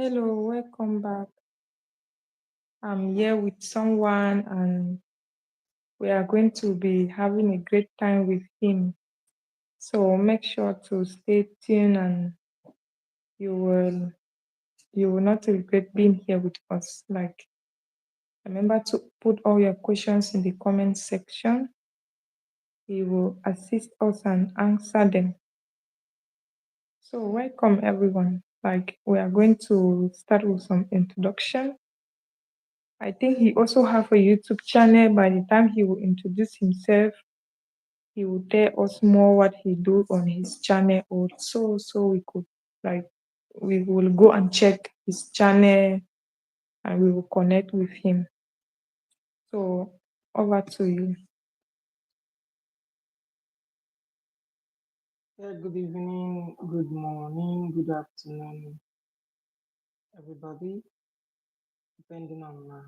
Hello, welcome back. I'm here with someone and we are going to be having a great time with him. So make sure to stay tuned and you will you will not regret being here with us. Like remember to put all your questions in the comment section. He will assist us and answer them. So welcome everyone. Like we are going to start with some introduction. I think he also have a YouTube channel. By the time he will introduce himself, he will tell us more what he do on his channel also, so we could like we will go and check his channel and we will connect with him. So over to you. Yeah, good evening, good morning, good afternoon, everybody, depending on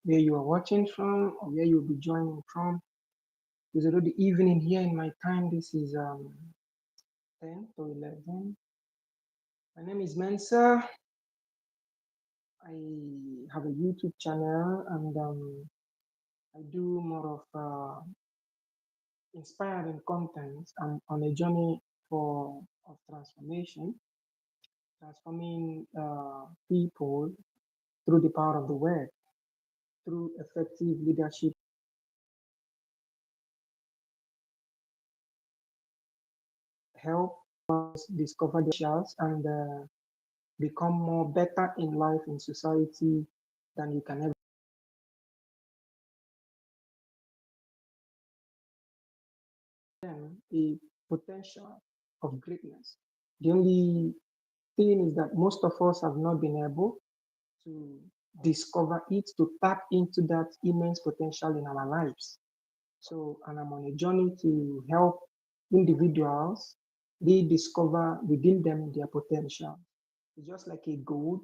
where you are watching from or where you'll be joining from. It's already evening here in my time. This is 10 to 11. My name is Mensa. I have a YouTube channel and I do more of inspiring content. I'm on a journey of transformation, transforming people through the power of the word, through effective leadership, help us discover their skills and become more better in life in society than you can ever them a potential of greatness. The only thing is that most of us have not been able to discover it, to tap into that immense potential in our lives. So, and I'm on a journey to help individuals rediscover within them their potential. It's just like a gold.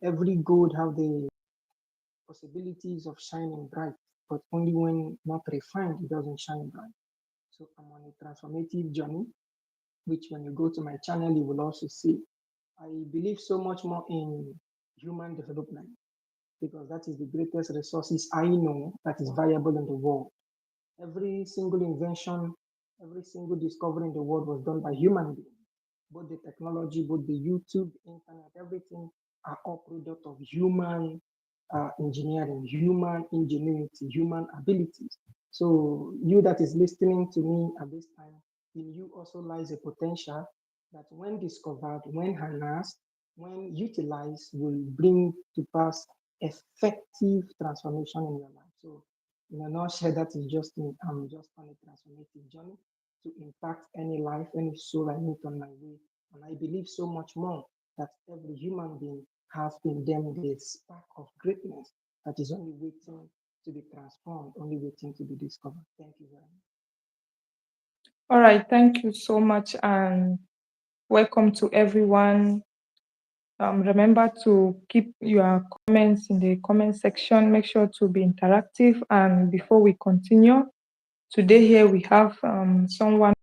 Every gold have the possibilities of shining bright, but only when not refined, it doesn't shine bright. So I'm on a transformative journey, which when you go to my channel, you will also see. I believe so much more in human development because that is the greatest resources I know that is viable in the world. Every single invention, every single discovery in the world was done by human beings. Both the technology, both the YouTube, internet, everything are all product of human engineering, human ingenuity, human abilities. So you that is listening to me at this time, in you also lies a potential that when discovered, when harnessed, when utilized, will bring to pass effective transformation in your life. So in a nutshell, that is just me. I'm just on a transformative journey to impact any life, any soul I meet on my way. And I believe so much more that every human being has in them the spark of greatness that is only waiting to be transformed, only waiting to be discovered. Thank you very much. All right, thank you so much and welcome to everyone. Remember to keep your comments in the comment section. Make sure to be interactive. And before we continue, today here we have someone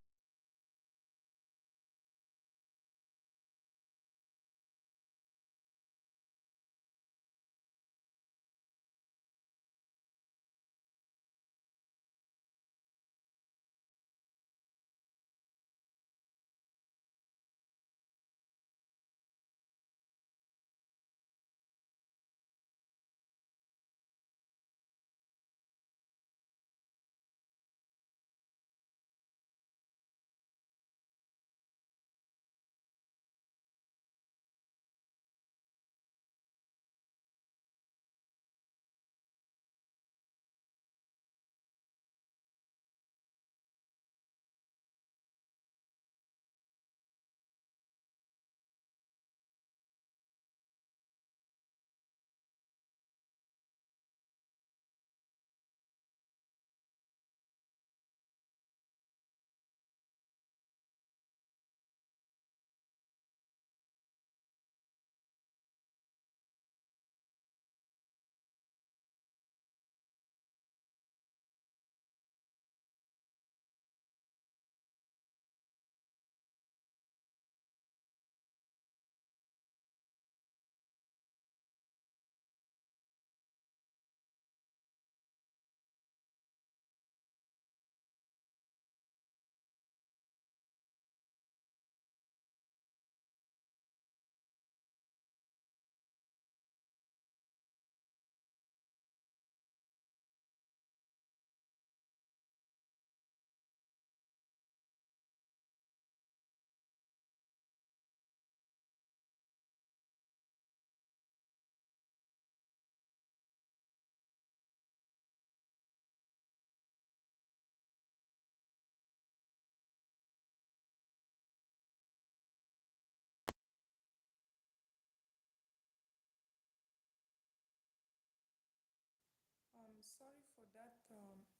Sorry for that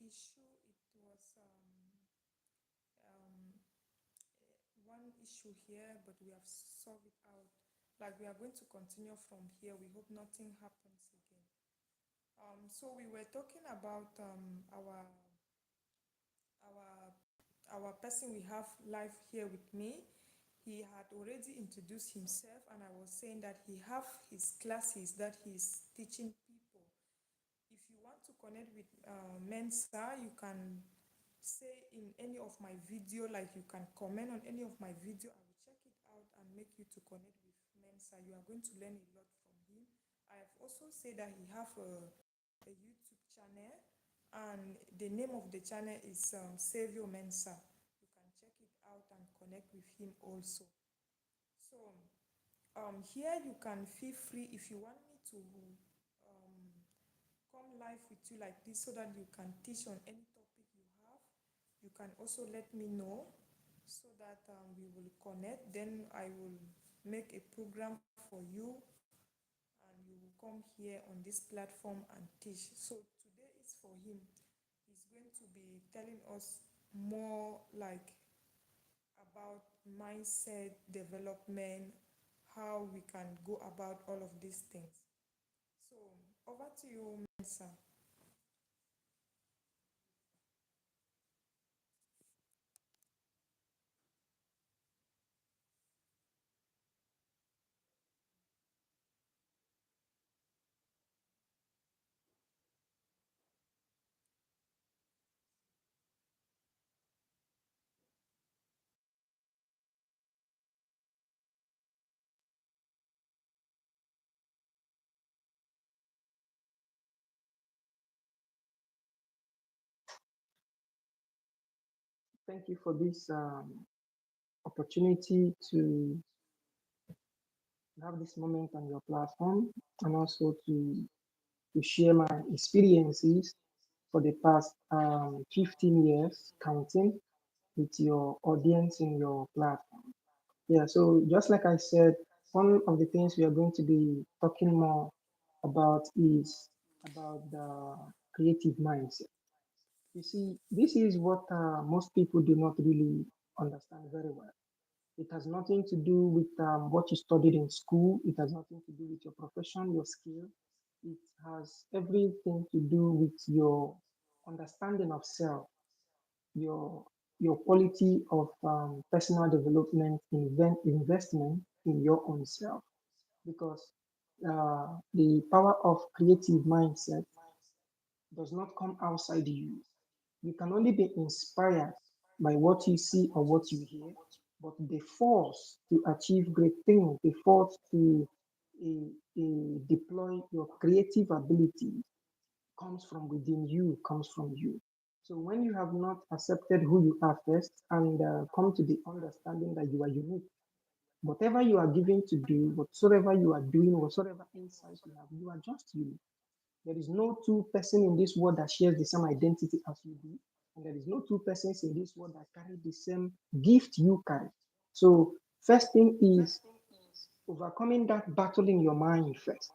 issue. It was um, one issue here, but we have solved it out. Like we are going to continue from here. We hope nothing happens again. So we were talking about our our person we have live here with me. He had already introduced himself, and I was saying that he have his classes that he's teaching people. If you want to connect with Mensa, you can say in any of my video, like you can comment on any of my video. I will check it out and make you to connect with Mensa. You are going to learn a lot from him. I have also said that he have a YouTube channel, and the name of the channel is Savior Mensa. You can check it out and connect with him also. So here you can feel free if you want me to um, come live with you like this so that you can teach on any topic you have. You can also let me know so that we will connect. Then I will make a program for you and you will come here on this platform and teach. So today is for him. He's going to be telling us more like about mindset development, how we can go about all of these things. So over to you, Mensa. Thank you for this opportunity to have this moment on your platform and also to share my experiences for the past 15 years counting with your audience in your platform. Yeah, so just like I said, one of the things we are going to be talking more about is about the creative mindset. You see, this is what most people do not really understand very well. It has nothing to do with what you studied in school. It has nothing to do with your profession, your skill. It has everything to do with your understanding of self, your your quality of personal development, investment in your own self. Because the power of creative mindset does not come outside you. You can only be inspired by what you see or what you hear, but the force to achieve great things, the force to deploy your creative ability comes from within you, comes from you. So when you have not accepted who you are first and come to the understanding that you are unique, whatever you are given to do, whatsoever you are doing, whatsoever insights you have, you are just unique. There is no two person in this world that shares the same identity as you do, and there is no two persons in this world that carry the same gift you carry. So first thing is overcoming that battle in your mind first.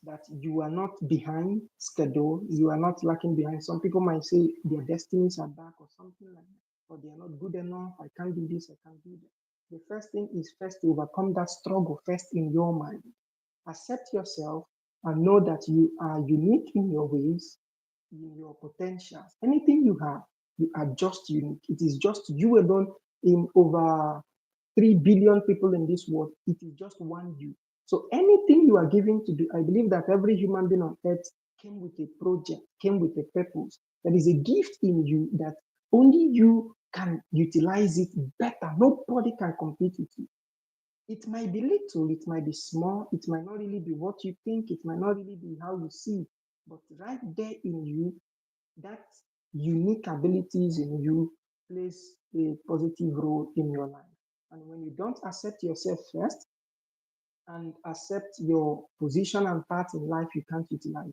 That you are not behind schedule, you are not lacking behind. Some people might say their destinies are dark or something like that, or they are not good enough. I can't do this, I can't do that. The first thing is first to overcome that struggle first in your mind. Accept yourself and know that you are unique in your ways, in your potentials. Anything you have, you are just unique. It is just you alone in over 3 billion people in this world. It is just one you. So anything you are given to do, I believe that every human being on earth came with a project, came with a purpose. There is a gift in you that only you can utilize it better. Nobody can compete with you. It might be little, it might be small, it might not really be what you think, it might not really be how you see, but right there in you, that unique abilities in you plays a positive role in your life. And when you don't accept yourself first and accept your position and part in life you can't utilize.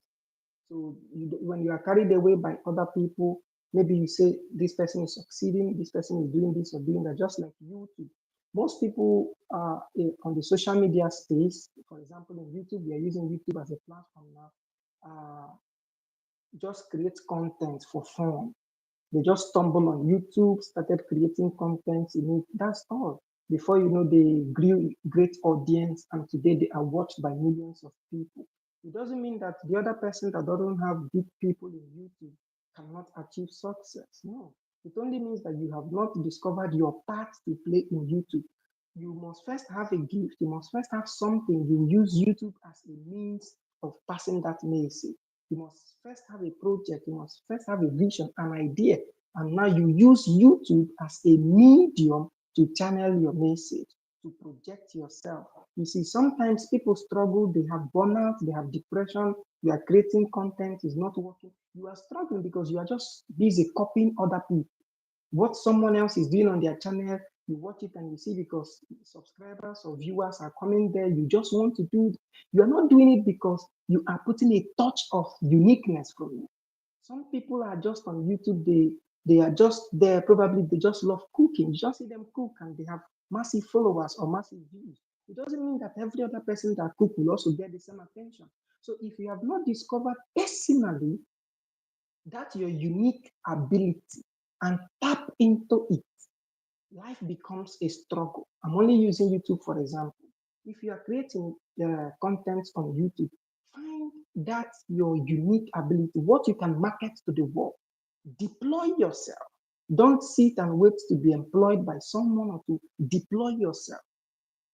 So when you are carried away by other people, maybe you say this person is succeeding, this person is doing this or doing that, just like you too. Most people are on the social media space. For example, in YouTube, we are using YouTube as a platform now. just create content for fun. They just stumble on YouTube, started creating content in it. That's all. Before you know, they grew great audience, and today they are watched by millions of people. It doesn't mean that the other person that doesn't have big people in YouTube cannot achieve success. No, it only means that you have not discovered your part to play in YouTube. You must first have a gift. You must first have something. You use YouTube as a means of passing that message. You must first have a project, you must first have a vision, an idea, and now you use YouTube as a medium to channel your message, to project yourself. You see, sometimes people struggle, they have burnout, they have depression, you are creating content, is not working. You are struggling because you are just busy copying other people. What someone else is doing on their channel, you watch it and you see because subscribers or viewers are coming there, you just want to do it. You are not doing it because you are putting a touch of uniqueness from you. Some people are just on YouTube, they are just there, probably they just love cooking. You just see them cook and they have massive followers or massive views. It doesn't mean that every other person that cook will also get the same attention. So if you have not discovered personally that your unique ability and tap into it, life becomes a struggle. I'm only using YouTube for example. If you are creating content on YouTube, find that your unique ability, what you can market to the world. Deploy yourself. Don't sit and wait to be employed by someone or to deploy yourself.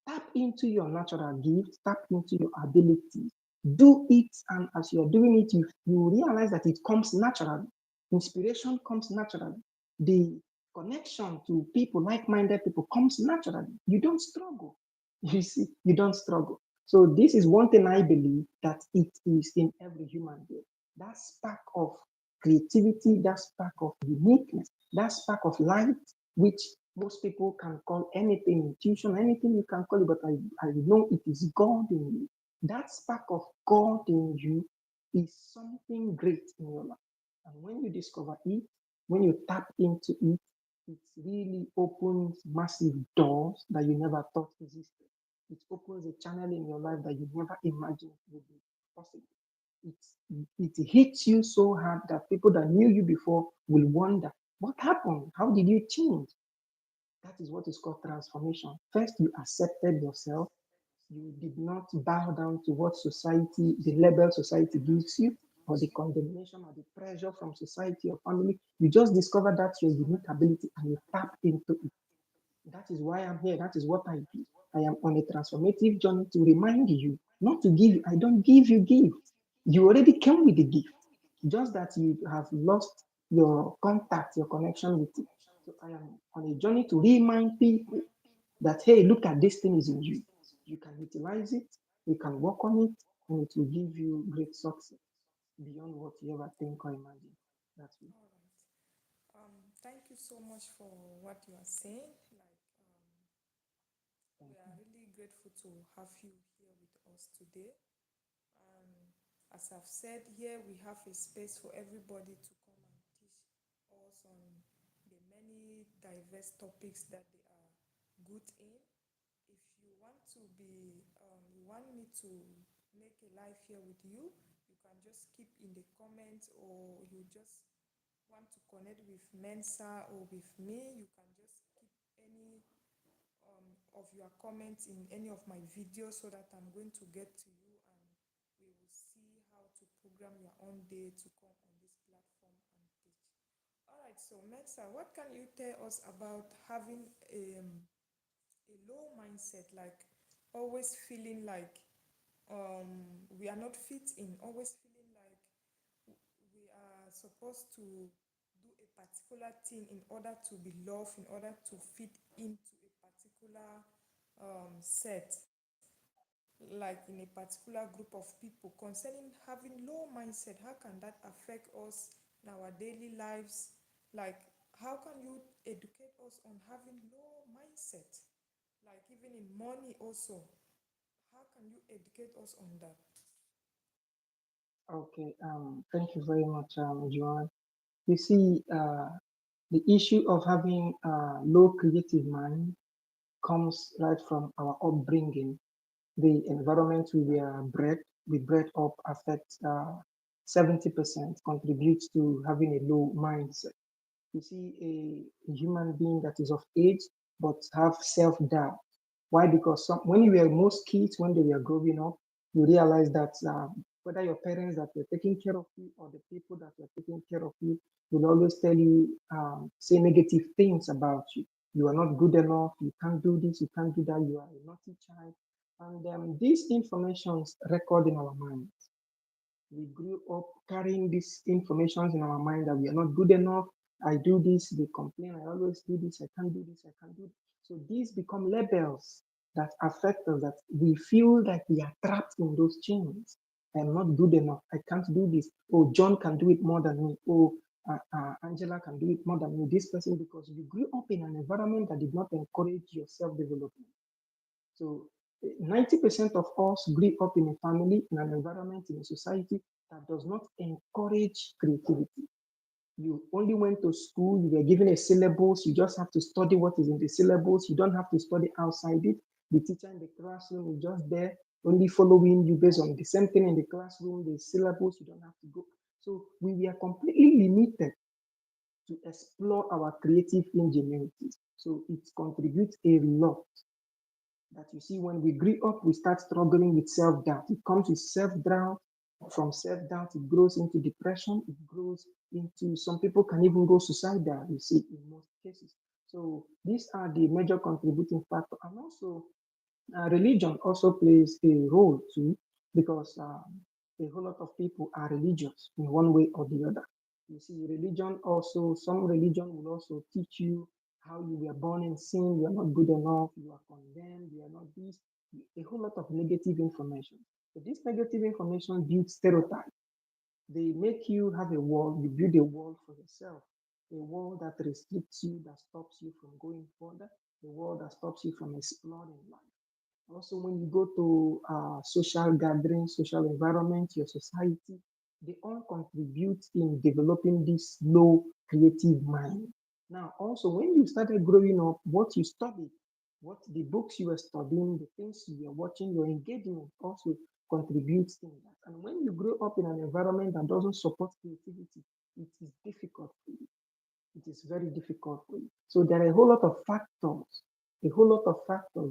Tap into your natural gift, tap into your ability. Do it, and as you're doing it, you realize that it comes naturally. Inspiration comes naturally. The connection to people, like minded people, comes naturally. You don't struggle. You see, you don't struggle. So, this is one thing I believe that it is in every human being. That spark of creativity, that spark of uniqueness, that spark of light, which most people can call anything intuition, anything you can call it, but I know it is God in you. That spark of God in you is something great in your life. And when you discover it, when you tap into it, it really opens massive doors that you never thought existed. It opens a channel in your life that you never imagined would be possible. It, it hits you so hard that people that knew you before will wonder, what happened? How did you change? That is what is called transformation. First, you accepted yourself. You did not bow down to what society, the label society gives you, or the condemnation or the pressure from society or family. You just discovered that your unique ability and you tap into it. That is why I'm here. That is what I do. I am on a transformative journey to remind you, not to give you. I don't give you gift. You already came with the gift. Just that you have lost your contact, your connection with it. So I am on a journey to remind people that, hey, look at this thing is in you. You can utilize it, you can work on it, and it will give you great success beyond what you ever think or imagine. That's it. All right. Thank you so much for what you are saying. We Thank are you. really grateful to have you here with us today. Um, as I've said, here we have a space for everybody to come and teach us on the many diverse topics that they are good in. If you want to be, you want me to make a live here with you, you can just keep in the comments, or you just want to connect with Mensa or with me, you can just keep any of your comments in any of my videos so that I'm going to get to you, and we will see how to program your own day to come on this platform and teach. All right, so Mensa, what can you tell us about having a low mindset, like always feeling like we are not fit in, always feeling like we are supposed to do a particular thing in order to be loved, in order to fit into a particular set, like in a particular group of people. Concerning having low mindset, how can that affect us in our daily lives? Like, how can you educate us on having low mindset? Like, even in money, also, how can you educate us on that? Okay, thank you very much, Joan. You see, the issue of having a low creative mind comes right from our upbringing. The environment we were bred up affects. 70% contributes to having a low mindset. You see a human being that is of age but have self-doubt. Why? Because when you were most kids, when they were growing up, you realize that whether your parents that were taking care of you or the people that were taking care of you will always tell you, say negative things about you. You are not good enough. You can't do this. You can't do that. You are a naughty child. And these informations record in our mind. We grew up carrying these informations in our mind that we are not good enough. I do this, they complain, I always do this, I can't do this, I can't do this. So these become labels that affect us, that we feel that we are trapped in those chains. I'm not good enough. I can't do this. Oh, John can do it more than me. Oh, Angela can do it more than me. This person, because you grew up in an environment that did not encourage your self development. So 90% of us grew up in a family, in an environment, in a society that does not encourage creativity. You only went to school, you were given a syllabus, you just have to study what is in the syllabus, you don't have to study outside it. The teacher in the classroom is just there, only following you based on the same thing in the classroom, the syllabus, you don't have to go. So we were completely limited to explore our creative ingenuity. So it contributes a lot that you see when we grew up, we start struggling with self doubt. It comes with self doubt. From self doubt, it grows into depression. It grows into some people can even go suicidal, you see, in most cases. So these are the major contributing factors. And also, religion also plays a role too, because a whole lot of people are religious in one way or the other. You see, religion also, some religion will also teach you how you were born in sin, you are not good enough, you are condemned, you are not this, a whole lot of negative information. So this negative information builds stereotypes. They make you have a wall, you build a wall for yourself, a wall that restricts you, that stops you from going further, a wall that stops you from exploring life. Also, when you go to social gatherings, social environment, your society, they all contribute in developing this low creative mind. Now, also, when you started growing up, what you studied, what the books you were studying, the things you were watching, your engagement also contributes in that. And when you grow up in an environment that doesn't support creativity, it is difficult for you. It is very difficult for you. So there are a whole lot of factors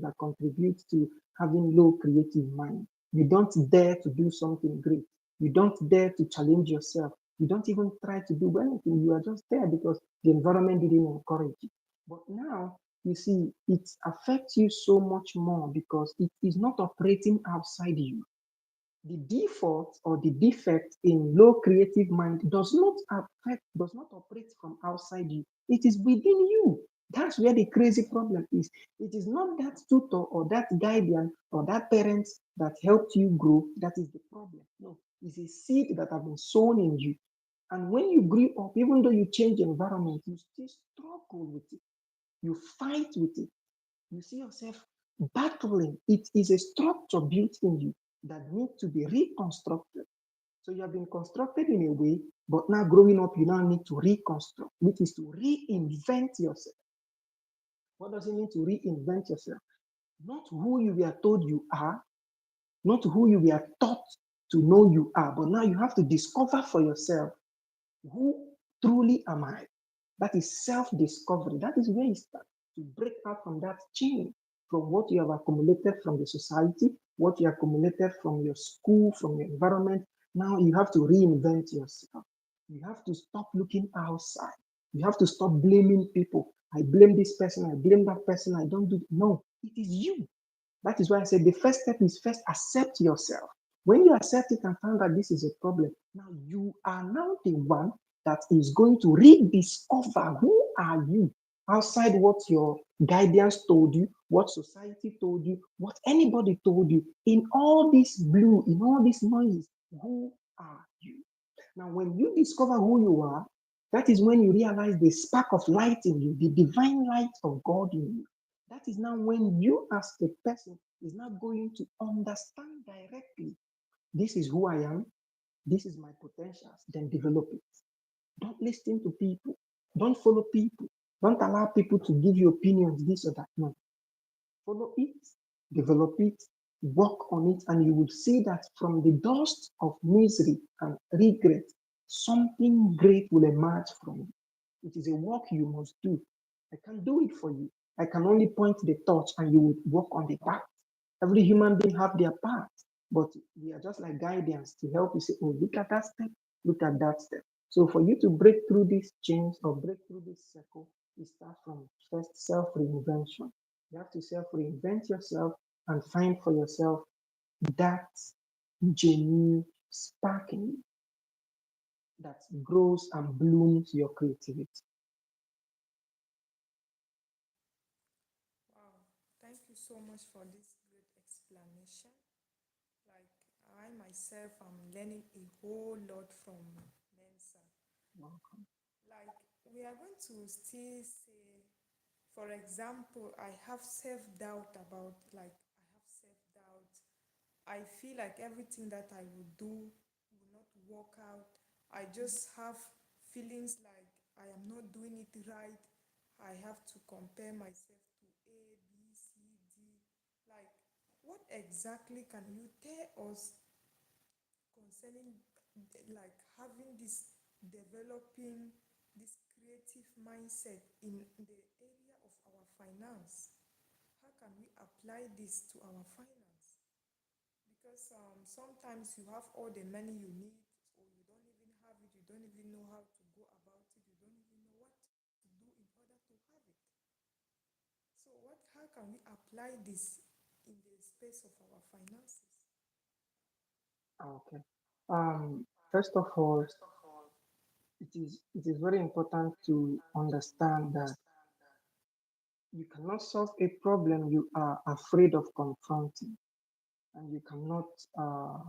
that contribute to having low creative mind. You don't dare to do something great. You don't dare to challenge yourself. You don't even try to do anything. You are just there because the environment didn't encourage you. But now you see it affects you so much more because it is not operating outside you. The default or the defect in low creative mind does not operate from outside you. It is within you. That's where the crazy problem is. It is not that tutor or that guardian or that parent that helped you grow that is the problem. No, it's a seed that has been sown in you. And when you grew up, even though you change environment, you still struggle with it. You fight with it. You see yourself battling. It is a structure built in you that needs to be reconstructed. So you have been constructed in a way, but now growing up, you now need to reconstruct, which is to reinvent yourself. What does it mean to reinvent yourself? Not who you were told you are, not who you were taught to know you are, but now you have to discover for yourself who truly am I? That is self discovery. That is where you start to break out from that chain, from what you have accumulated from the society, what you accumulated from your school, from your environment. Now you have to reinvent yourself. You have to stop looking outside. You have to stop blaming people. I blame this person, I blame that person, I don't do. No, it is you. That is why I said the first step is first accept yourself. When you accept it and find that this is a problem, now you are now the one that is going to rediscover who are you outside what your guidance told you, what society told you, what anybody told you. In all this blue, in all this noise, who are you? Now, when you discover who you are, that is when you realize the spark of light in you, the divine light of God in you. That is now when you, as a person, is now going to understand directly this is who I am, this is my potentials, then develop it. Don't listen to people, don't follow people, don't allow people to give you opinions, this or that. No, follow it, develop it, work on it, and you would see that from the dust of misery and regret, something great will emerge from it. It is a work you must do. I can't do it for you. I can only point the torch and you would walk on the path. Every human being have their path, but we are just like guidance to help you say, oh, look at that step, look at that step. So for you to break through these chains or break through this circle, it starts from first self-reinvention. You have to self-reinvent yourself and find for yourself that genuine sparking that grows and blooms your creativity. Wow, thank you so much for this great explanation. Like, I myself am learning a whole lot from Mensa. Like, we are going to still say, for example, I have self doubt about, like, I have self doubt. I feel like everything that I would do will not work out. I just have feelings like I am not doing it right. I have to compare myself to A, B, C, D. Like, what exactly can you tell us concerning, like, having this, developing this creative mindset in the area of our finance? How can we apply this to our finance? Because sometimes you have all the money you need, or you don't even have it, you don't even know how to go about it, you don't even know what to do in order to have it. So how can we apply this in the space of our finances? Okay. First of all, it is very important to understand that you cannot solve a problem you are afraid of confronting, and you cannot uh,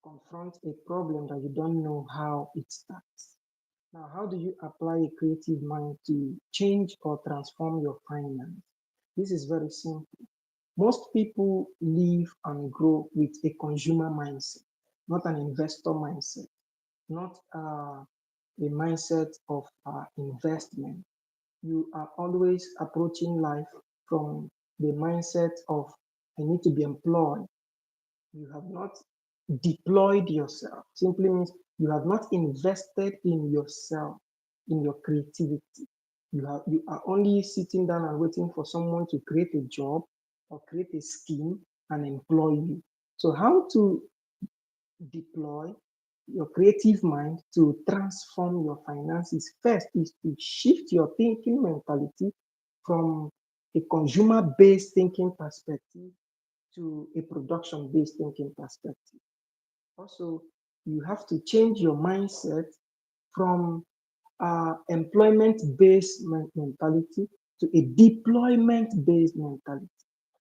confront a problem that you don't know how it starts. Now, how do you apply a creative mind to change or transform your finance? This is very simple. Most people live and grow with a consumer mindset, not an investor mindset, not a mindset of investment. You are always approaching life from the mindset of I need to be employed. You have not deployed yourself. Simply means you have not invested in yourself, in your creativity. You are only sitting down and waiting for someone to create a job or create a scheme and employ you. So how to deploy your creative mind to transform your finances first is to shift your thinking mentality from a consumer based thinking perspective to a production based thinking perspective. Also, you have to change your mindset from employment based mentality to a deployment based mentality,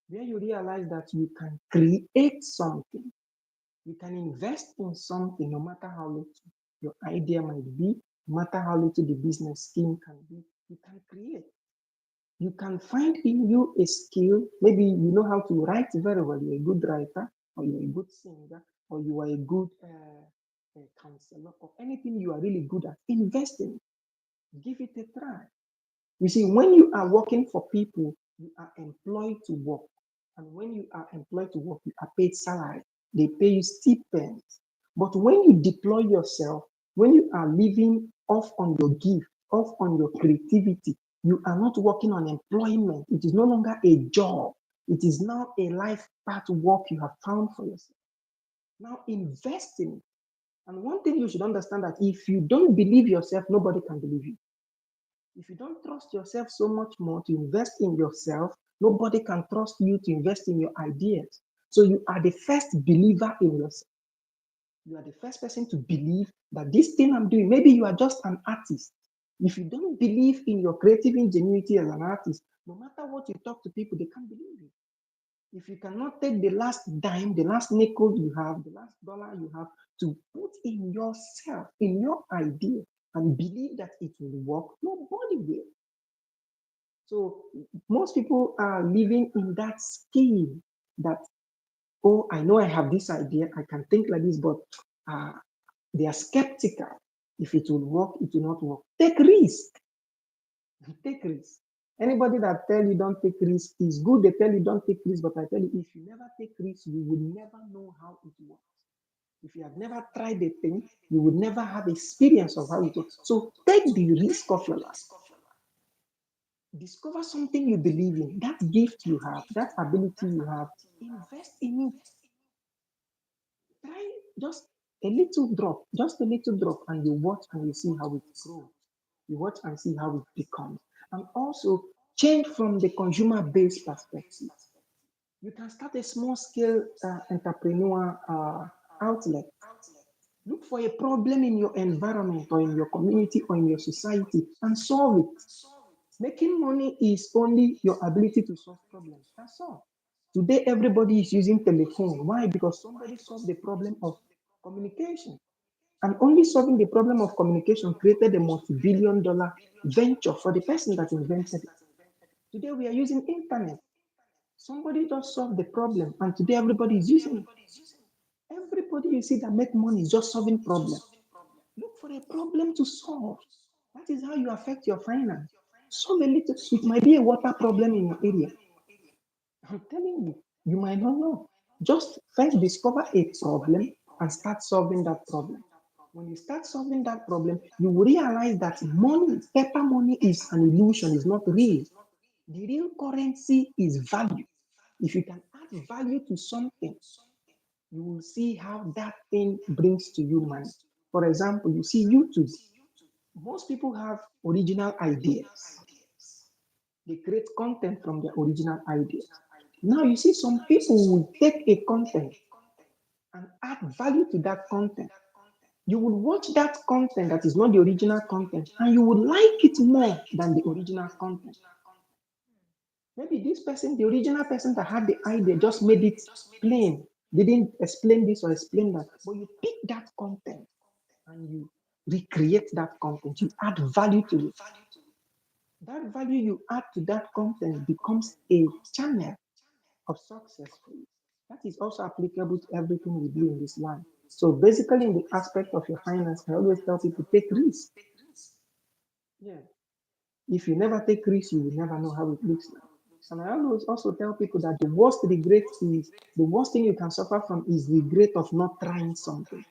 where you realize that you can create something, you can invest in something, no matter how little your idea might be, no matter how little the business scheme can be, you can create. You can find in you a skill. Maybe you know how to write very well. You're a good writer, or you're a good singer, or you are a good counselor, or anything you are really good at. Invest in it. Give it a try. You see, when you are working for people, you are employed to work. And when you are employed to work, you are paid salary. They pay you stipends. But when you deploy yourself, when you are living off on your gift, off on your creativity, you are not working on employment. It is no longer a job. It is now a life path work you have found for yourself. Now invest in it. And one thing you should understand that if you don't believe yourself, nobody can believe you. If you don't trust yourself so much more to invest in yourself, nobody can trust you to invest in your ideas. So you are the first believer in yourself. You are the first person to believe that this thing I'm doing, maybe you are just an artist. If you don't believe in your creative ingenuity as an artist, no matter what you talk to people, they can't believe you. If you cannot take the last dime, the last nickel you have, the last dollar you have to put in yourself, in your idea, and believe that it will work, nobody will. So most people are living in that scheme that, oh, I know I have this idea, I can think like this, but uh, they are skeptical. If it will work, it will not work. Take risk. Take risk. Anybody that tell you don't take risks is good. They tell you don't take risks, but I tell you, if you never take risks, you will never know how it works. If you have never tried a thing, you would never have experience of how it works. So take the risk of your life. Discover something you believe in, that gift you have, that ability you have. Invest in it. Try just a little drop, just a little drop, and you watch and you see how it grows. You watch and see how it becomes. And also change from the consumer based perspective. You can start a small scale entrepreneur outlet. Look for a problem in your environment or in your community or in your society and solve it. Making money is only your ability to solve problems. That's all. Today, everybody is using telephone. Why? Because somebody solved the problem of communication. And only solving the problem of communication created a multi-billion dollar venture for the person that invented it. Today, we are using internet. Somebody just solved the problem, and today everybody is using it. Everybody you see that make money is just solving problem. Look for a problem to solve. That is how you affect your finance. Solve a little. It might be a water problem in your area. I'm telling you, you might not know. Just first discover a problem and start solving that problem. When you start solving that problem, you will realize that money, paper money is an illusion, is not real. The real currency is value. If you can add value to something, you will see how that thing brings to you money. For example, you see YouTube. Most people have original ideas. They create content from their original ideas. Now you see some people will take a content and add value to that content. You will watch that content that is not the original content and you will like it more than the original content. Maybe this person, the original person that had the idea, just made it plain, didn't explain this or explain that. But you pick that content and you recreate that content, you add value to it. That value you add to that content becomes a channel of success for you. That is also applicable to everything we do in this life. So basically, in the aspect of your finance, I always tell people take risks. Yeah. If you never take risks, you will never know how it looks like. And I always also tell people that the worst thing you can suffer from is regret of not trying something.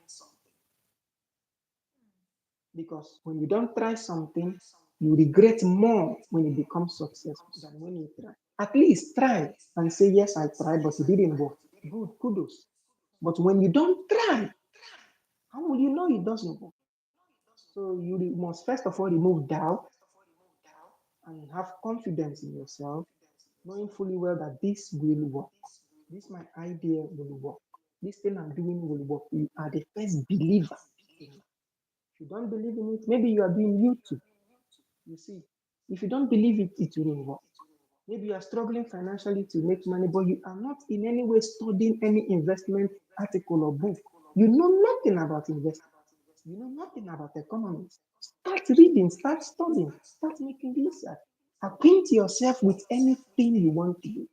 Because when you don't try something, you regret more when it becomes successful than when you try. At least try and say, yes, I tried, but it didn't work. Good, kudos. But when you don't try, how will you know it doesn't work? So you must first of all remove doubt and have confidence in yourself, knowing fully well that this will work. This my idea will work. This thing I'm doing will work. You are the first believer in it. If you don't believe in it, maybe you are doing YouTube. You see, if you don't believe it, it will work. Maybe you are struggling financially to make money, but you are not in any way studying any investment article or book. You know nothing about investment. You know nothing about economics. Start reading, start studying, start making research. Acquaint yourself with anything you want to do.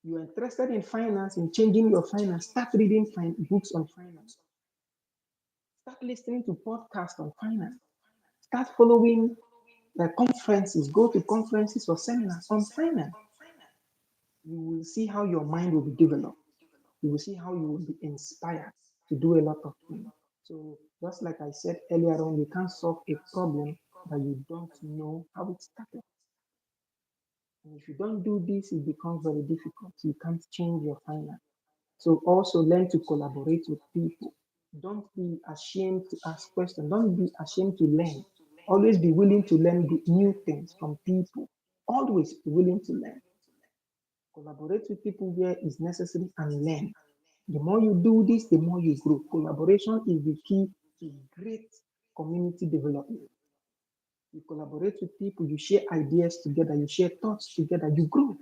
You are interested in finance, in changing your finance, start reading books on finance. Start listening to podcasts on finance. Start following the conferences, go to conferences or seminars on finance. You will see how your mind will be developed. You will see how you will be inspired to do a lot of things. So, just like I said earlier on, you can't solve a problem that you don't know how it started. And if you don't do this, it becomes very difficult. You can't change your finance. So, also learn to collaborate with people. Don't be ashamed to ask questions. Don't be ashamed to learn. Always be willing to learn new things from people. Always be willing to learn. Collaborate with people where is necessary and learn. The more you do this, the more you grow. Collaboration is the key to great community development. You collaborate with people, you share ideas together, you share thoughts together, you grow.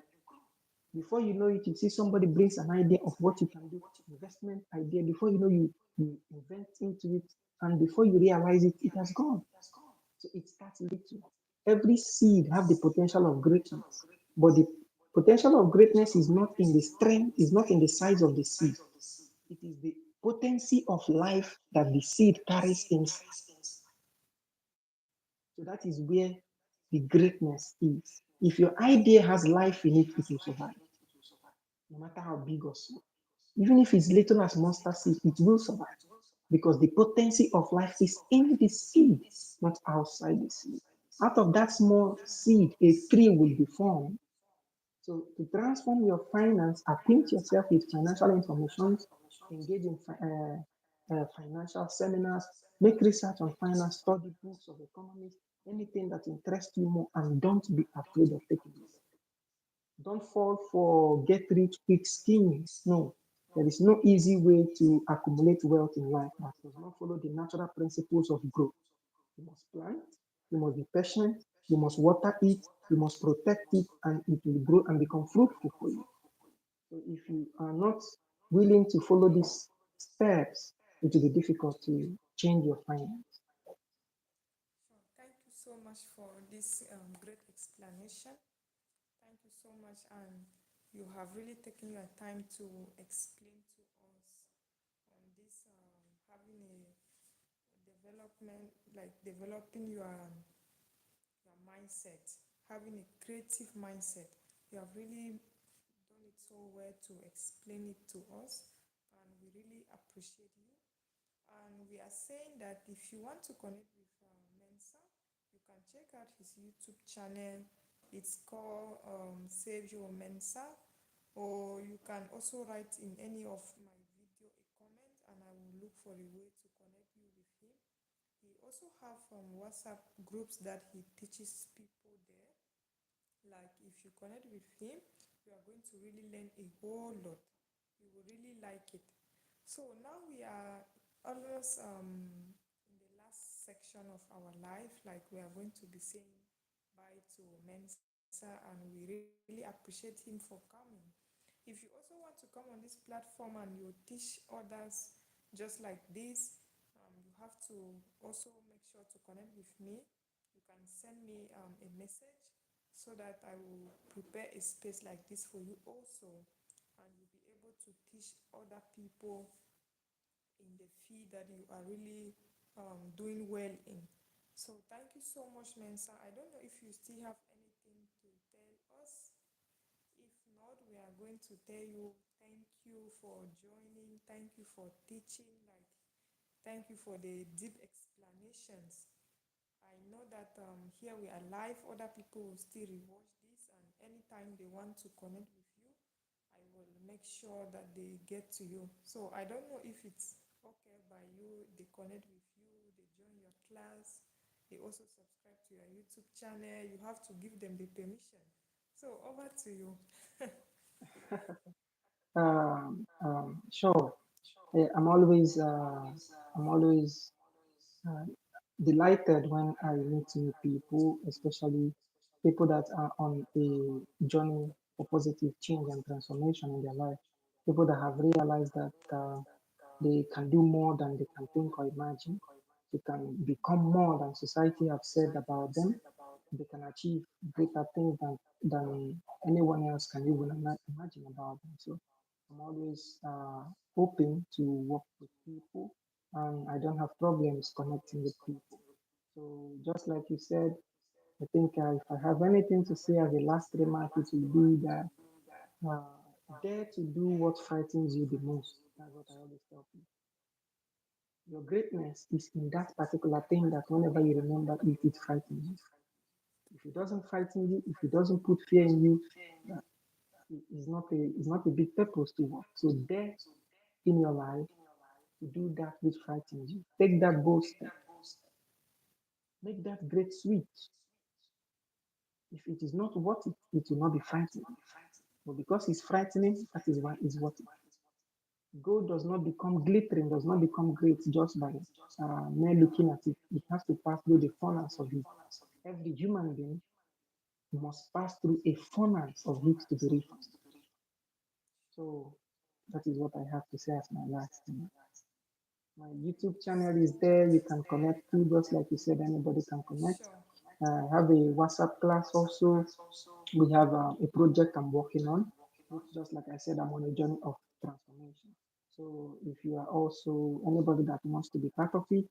Before you know it, you see somebody brings an idea of what you can do, investment idea. Before you know, you invent into it, and before you realize it, it has gone. So it starts little. Every seed have the potential of greatness, but the potential of greatness is not in the strength, is not in the size of the seed. It is the potency of life that the seed carries inside. So that is where the greatness is. If your idea has life in it, it will survive, no matter how big or small. Even if it's little as mustard seed, it will survive because the potency of life is in the seed, not outside the seed. Out of that small seed, a tree will be formed. So to transform your finance, acquaint yourself with financial information, engage in financial seminars, make research on finance, study books of economics, anything that interests you more, and don't be afraid of taking risks. Don't fall for get rich quick schemes. No, there is no easy way to accumulate wealth in life that does not follow the natural principles of growth. You must plant, you must be patient, you must water it, you must protect it, and it will grow and become fruitful for you. So if you are not willing to follow these steps, it will be difficult to change your finance. Sure. Thank you so much for this great explanation. Thank you so much, and you have really taken your time to explain to us on this having a development, like developing your mindset, having a creative mindset. You have really done it so well to explain it to us, and we really appreciate you. And we are saying that if you want to connect with Mensa, you can check out his YouTube channel. It's called Save Your Mensa, or you can also write in any of my video a comment, and I will look for a way to connect you with him. He also have WhatsApp groups that he teaches people there. Like if you connect with him, you are going to really learn a whole lot. You will really like it. So now we are almost in the last section of our life. Like we are going to be saying bye to Mensa, and we really appreciate him for coming. If you also want to come on this platform and you teach others just like this, you have to also make sure to connect with me. You can send me a message so that I will prepare a space like this for you also, and you'll be able to teach other people in the field that you are really doing well in. So thank you so much, Mensa. I don't know if you still have anything to tell us. If not, we are going to tell you thank you for joining, thank you for teaching, like thank you for the deep explanations. I know that here we are live, other people will still rewatch this, and anytime they want to connect with you, I will make sure that they get to you. So I don't know if it's okay by you, they connect with you, they join your class, they also subscribe to your YouTube channel. You have to give them the permission. So over to you. Sure. I'm always uh, delighted when I meet new people, especially people that are on a journey for positive change and transformation in their life. People that have realized that they can do more than they can think or imagine. They can become more than society have said about them. They can achieve greater things than anyone else can even imagine about them. So I'm always open to work with people, and I don't have problems connecting with people. So just like you said, I think if I have anything to say as a last remark, it will be that uh, dare to do what frightens you the most. That's what I always tell people. Your greatness is in that particular thing that whenever you remember it, it frightens you. If it doesn't frighten you, if it doesn't put fear in you, uh, it's not a big purpose to work. So dare in your life to do that which frightens you. Take that bold step. Make that great switch. If it is not worth it, it will not be frightening. But because it's frightening, that is why it's worth it. Gold does not become glittering, does not become great just by mere looking at it. It has to pass through the furnace of it. Every human being must pass through a furnace of it to be refined. So that is what I have to say as my last thing. My YouTube channel is there. You can connect to, just like you said, anybody can connect. Sure. I have a WhatsApp class also. We have a project I'm working on, which just like I said, I'm on a journey of transformation. So if you are also anybody that wants to be part of it,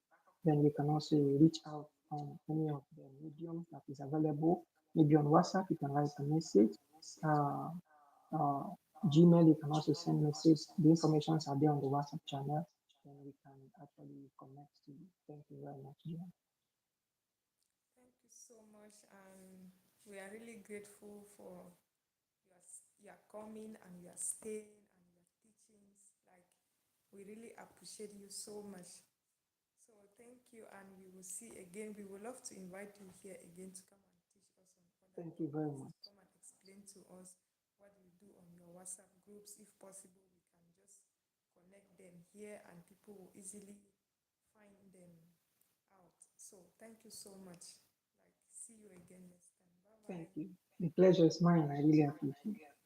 then you can also reach out on any of the mediums that is available. maybe on WhatsApp, you can write a message. Uh, uh, Gmail, you can also send message. The informations are there on the WhatsApp channel, then we can actually connect to you. Thank you very much, Joan. Thank you so much, and we are really grateful for your coming and your staying and your teachings. Like, we really appreciate you so much. So thank you, and we will see again. We would love to invite you here again to come and teach us on other Thank you very topics, to much. come and explain to us what you do on your WhatsApp groups. If possible, we can just connect them here and people will easily find them out. So thank you so much. Like, see you again next time. Bye Thank bye. you. The pleasure is mine. I really appreciate it.